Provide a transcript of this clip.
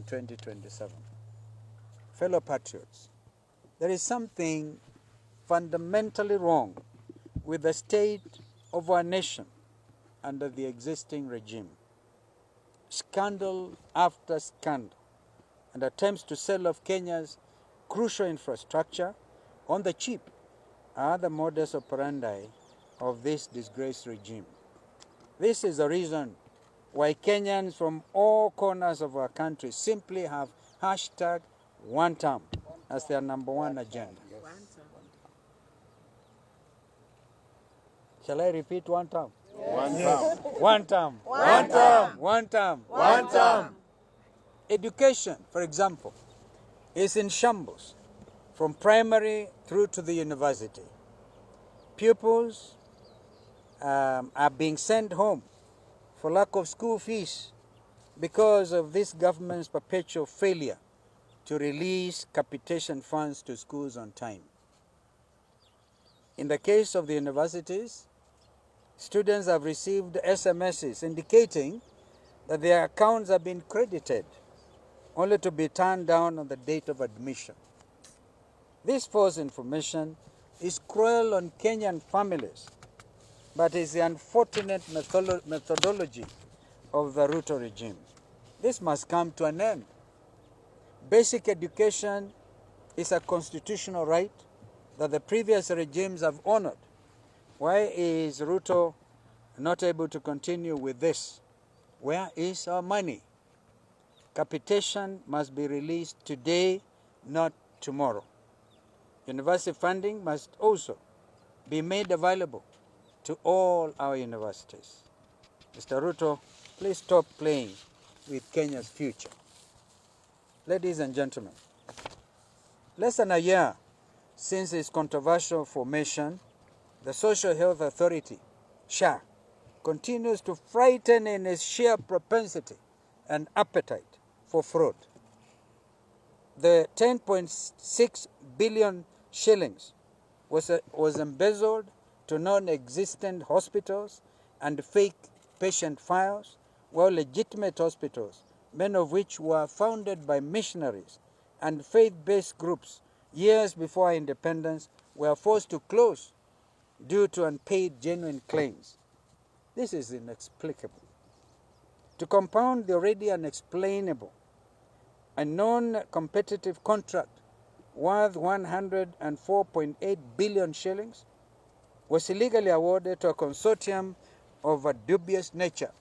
in 2027. Fellow patriots, there is something fundamentally wrong with the state of our nation under the existing regime. Scandal after scandal and attempts to sell off Kenya's crucial infrastructure on the cheap are the modus operandi of this disgraced regime. This is the reason why Kenyans from all corners of our country simply have hashtag one term as their #1 agenda. Shall I repeat one term? One term. One term. One term. One term. One term. Education, for example, is in shambles from primary through to the university. Pupils are being sent home for lack of school fees because of this government's perpetual failure to release capitation funds to schools on time. In the case of the universities, students have received SMSs indicating that their accounts have been credited, only to be turned down on the date of admission. This false information is cruel on Kenyan families, but is the unfortunate methodology of the Ruto regime. This must come to an end. Basic education is a constitutional right that the previous regimes have honored. Why is Ruto not able to continue with this? Where is our money? Capitation must be released today, not tomorrow. University funding must also be made available to all our universities. Mr. Ruto, please stop playing with Kenya's future. Ladies and gentlemen, less than a year since its controversial formation, the Social Health Authority, SHA, continues to frighten in its sheer propensity and appetite for fraud. The 10.6 billion shillings was embezzled to non-existent hospitals and fake patient files, while legitimate hospitals, many of which were founded by missionaries and faith-based groups years before our independence, were forced to close due to unpaid genuine claims. This is inexplicable. To compound the already unexplainable, a non-competitive contract worth 104.8 billion shillings was illegally awarded to a consortium of a dubious nature